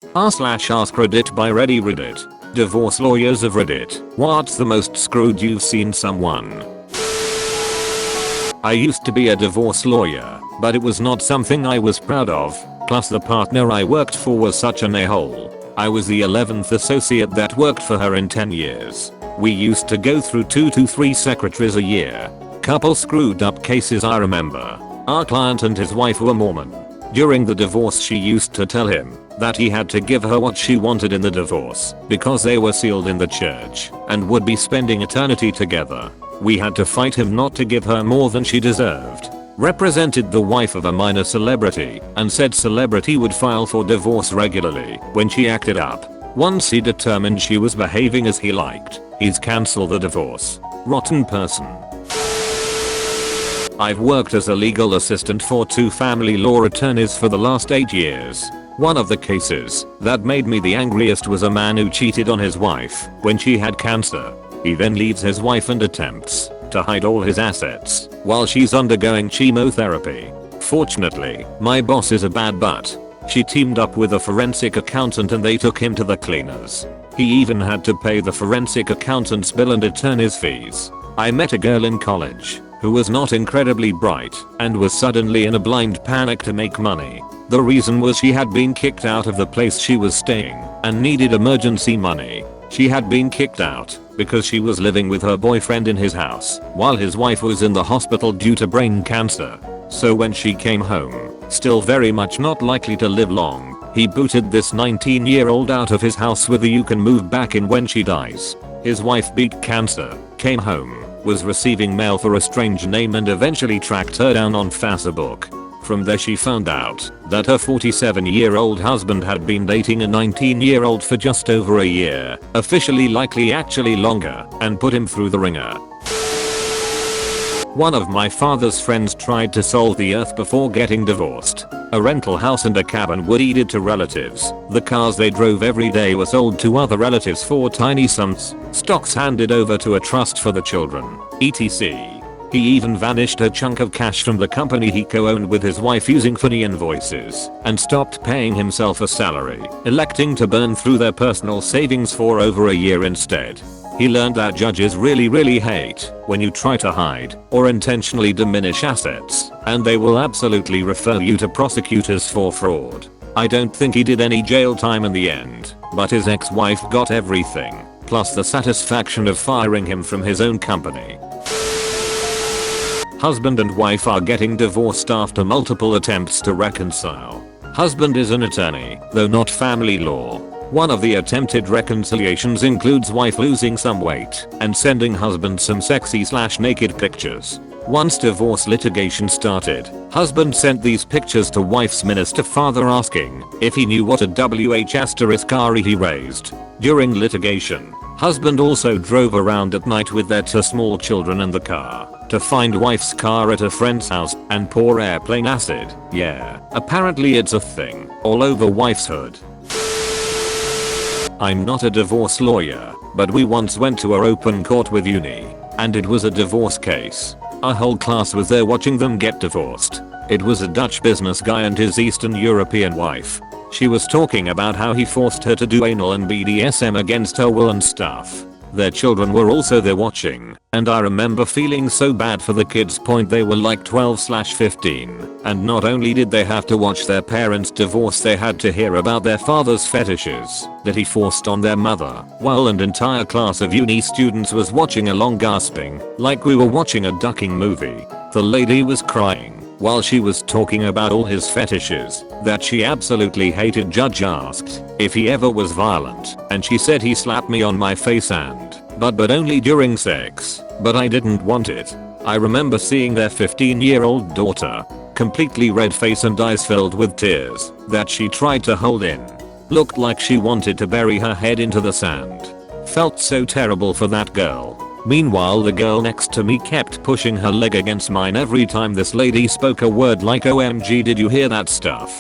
/AskReddit by Reddit. Divorce lawyers of Reddit. What's the most screwed you've seen someone? I used to be a divorce lawyer, but it was not something I was proud of. Plus the partner I worked for was such an a-hole. I was the 11th associate that worked for her in 10 years. We used to go through 2 to 3 secretaries a year. Couple screwed up cases I remember. Our client and his wife were Mormon. During the divorce she used to tell him that he had to give her what she wanted in the divorce because they were sealed in the church and would be spending eternity together. We had to fight him not to give her more than she deserved. Represented the wife of a minor celebrity and said celebrity would file for divorce regularly when she acted up. Once he determined she was behaving as he liked, he's cancelled the divorce. Rotten person. I've worked as a legal assistant for 2 family law attorneys for the last 8 years. One of the cases that made me the angriest was a man who cheated on his wife when she had cancer. He then leaves his wife and attempts to hide all his assets while she's undergoing chemotherapy. Fortunately, my boss is a bad butt. She teamed up with a forensic accountant and they took him to the cleaners. He even had to pay the forensic accountant's bill and attorney's fees. I met a girl in college who was not incredibly bright and was suddenly in a blind panic to make money. The reason was she had been kicked out of the place she was staying and needed emergency money. She had been kicked out because she was living with her boyfriend in his house while his wife was in the hospital due to brain cancer. So when she came home, still very much not likely to live long, he booted this 19-year-old out of his house with a "you can move back in when she dies." His wife beat cancer, came home, was receiving mail for a strange name and eventually tracked her down on Facebook. From there she found out that her 47-year-old husband had been dating a 19-year-old for just over a year, officially likely actually longer, and put him through the ringer. One of my father's friends tried to salt the earth before getting divorced. A rental house and a cabin were deeded to relatives. The cars they drove every day were sold to other relatives for tiny sums. Stocks handed over to a trust for the children, etc. He even vanished a chunk of cash from the company he co-owned with his wife using funny invoices and stopped paying himself a salary, electing to burn through their personal savings for over a year instead. He learned that judges really hate when you try to hide or intentionally diminish assets, and they will absolutely refer you to prosecutors for fraud. I don't think he did any jail time in the end, but his ex-wife got everything, plus the satisfaction of firing him from his own company. Husband and wife are getting divorced after multiple attempts to reconcile. Husband is an attorney, though not family law. One of the attempted reconciliations includes wife losing some weight and sending husband some sexy/naked pictures. Once divorce litigation started, husband sent these pictures to wife's minister father asking if he knew what a WH*RE he raised. During litigation, husband also drove around at night with their 2 small children in the car to find wife's car at a friend's house and pour airplane acid. Yeah, apparently it's a thing all over wife's hood. I'm not a divorce lawyer, but we once went to our open court with uni, and it was a divorce case. Our whole class was there watching them get divorced. It was a Dutch business guy and his Eastern European wife. She was talking about how he forced her to do anal and BDSM against her will and stuff. Their children were also there watching, and I remember feeling so bad for the kids. They were like 12/15, and not only did they have to watch their parents divorce, they had to hear about their father's fetishes that he forced on their mother, while an entire class of uni students was watching along gasping like we were watching a ducking movie. The lady was crying while she was talking about all his fetishes that she absolutely hated. Judge asked if he ever was violent, and she said he slapped me on my face and but only during sex, but I didn't want it. I remember seeing their 15-year-old daughter, completely red face and eyes filled with tears that she tried to hold in. Looked like she wanted to bury her head into the sand. Felt so terrible for that girl. Meanwhile, the girl next to me kept pushing her leg against mine every time this lady spoke a word like "OMG, did you hear that stuff?"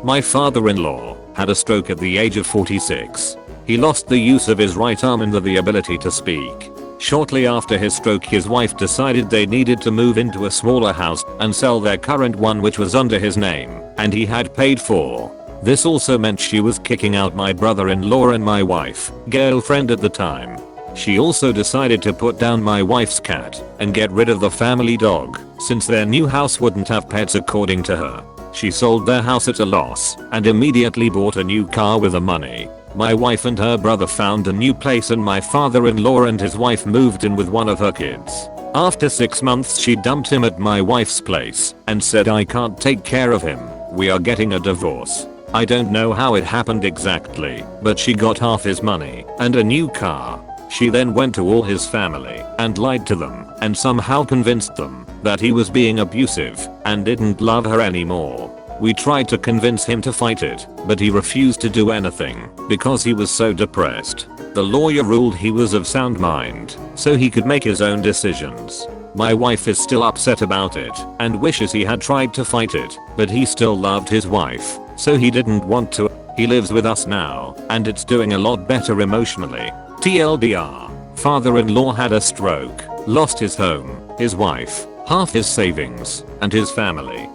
My father-in-law had a stroke at the age of 46. He lost the use of his right arm and the ability to speak. Shortly after his stroke, his wife decided they needed to move into a smaller house and sell their current one, which was under his name and he had paid for. This also meant she was kicking out my brother-in-law and my wife, girlfriend at the time. She also decided to put down my wife's cat and get rid of the family dog, since their new house wouldn't have pets according to her. She sold their house at a loss and immediately bought a new car with the money. My wife and her brother found a new place and my father-in-law and his wife moved in with one of her kids. After 6 months she dumped him at my wife's place and said, "I can't take care of him. We are getting a divorce." I don't know how it happened exactly, but she got half his money and a new car. She then went to all his family and lied to them and somehow convinced them that he was being abusive and didn't love her anymore. We tried to convince him to fight it, but he refused to do anything because he was so depressed. The lawyer ruled he was of sound mind, so he could make his own decisions. My wife is still upset about it and wishes he had tried to fight it, but he still loved his wife, so he didn't want to. He lives with us now, and it's doing a lot better emotionally. TLDR, father-in-law had a stroke, lost his home, his wife, half his savings, and his family.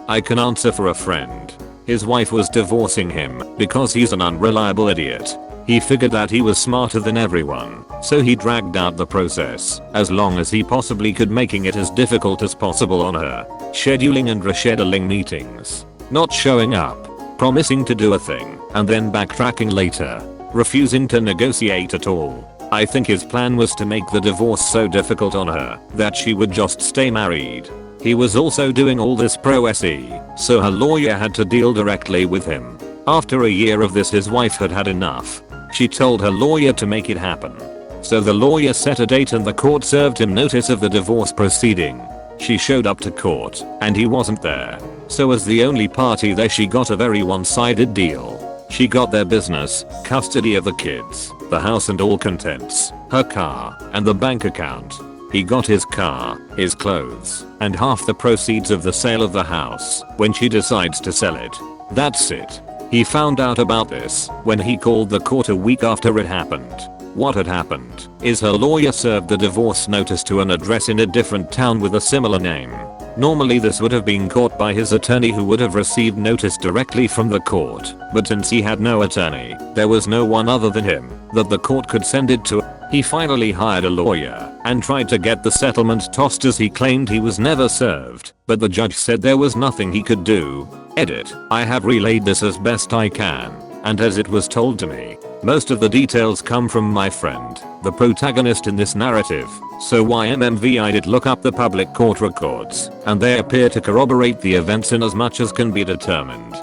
I can answer for a friend. His wife was divorcing him because he's an unreliable idiot. He figured that he was smarter than everyone, so he dragged out the process as long as he possibly could, making it as difficult as possible on her, scheduling and rescheduling meetings, not showing up, promising to do a thing, and then backtracking later, refusing to negotiate at all. I think his plan was to make the divorce so difficult on her that she would just stay married. He was also doing all this pro SE, so her lawyer had to deal directly with him. After a year of this, his wife had had enough. She told her lawyer to make it happen. So the lawyer set a date and the court served him notice of the divorce proceeding. She showed up to court and he wasn't there. So as the only party there, she got a very one-sided deal. She got their business, custody of the kids, the house and all contents, her car, and the bank account. He got his car, his clothes, and half the proceeds of the sale of the house when she decides to sell it. That's it. He found out about this when he called the court a week after it happened. What had happened is her lawyer served the divorce notice to an address in a different town with a similar name. Normally this would have been caught by his attorney, who would have received notice directly from the court, but since he had no attorney, there was no one other than him that the court could send it to. He finally hired a lawyer and tried to get the settlement tossed, as he claimed he was never served, but the judge said there was nothing he could do. Edit. I have relayed this as best I can, and as it was told to me. Most of the details come from my friend, the protagonist in this narrative, so YMMV did look up the public court records, and they appear to corroborate the events in as much as can be determined.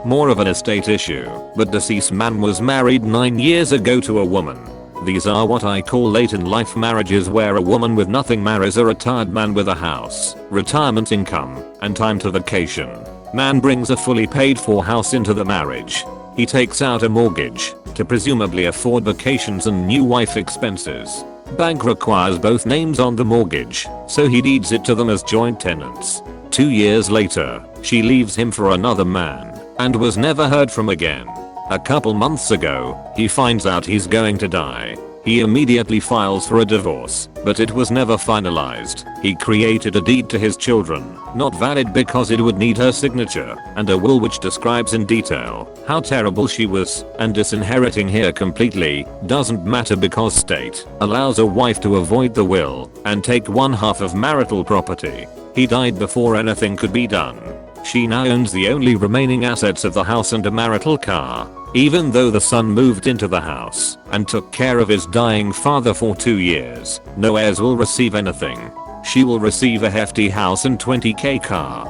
More of an estate issue, but deceased man was married 9 years ago to a woman. These are what I call late in life marriages, where a woman with nothing marries a retired man with a house, retirement income, and time to vacation. Man brings a fully paid for house into the marriage. He takes out a mortgage to presumably afford vacations and new wife expenses. Bank requires both names on the mortgage, so he deeds it to them as joint tenants. 2 years later, she leaves him for another man and was never heard from again. A couple months ago, he finds out he's going to die. He immediately files for a divorce, but it was never finalized. He created a deed to his children, not valid because it would need her signature, and a will which describes in detail how terrible she was, and disinheriting her completely doesn't matter because state allows a wife to avoid the will and take 1/2 of marital property. He died before anything could be done. She now owns the only remaining assets of the house and a marital car. Even though the son moved into the house and took care of his dying father for 2 years, no heirs will receive anything. She will receive a hefty house and $20,000 car.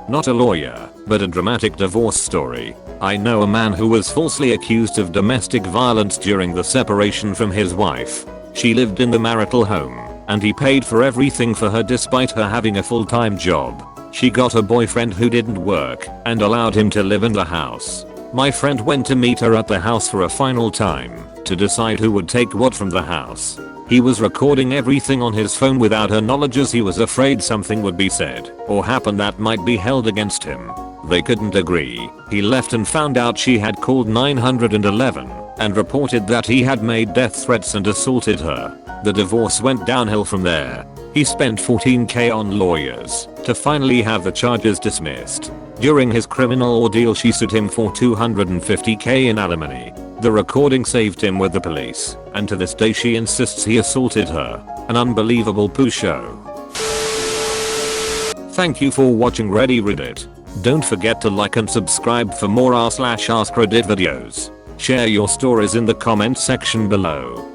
Not a lawyer, but a dramatic divorce story. I know a man who was falsely accused of domestic violence during the separation from his wife. She lived in the marital home, and he paid for everything for her despite her having a full-time job. She got a boyfriend who didn't work and allowed him to live in the house. My friend went to meet her at the house for a final time to decide who would take what from the house. He was recording everything on his phone without her knowledge, as he was afraid something would be said or happen that might be held against him. They couldn't agree. He left and found out she had called 911 and reported that he had made death threats and assaulted her. The divorce went downhill from there. He spent $14,000 on lawyers to finally have the charges dismissed. During his criminal ordeal she sued him for $250k in alimony. The recording saved him with the police, and to this day she insists he assaulted her. An unbelievable poo show. Thank you for watching Reddit. Don't forget to like and subscribe for more r/AskReddit videos. Share your stories in the comments section below.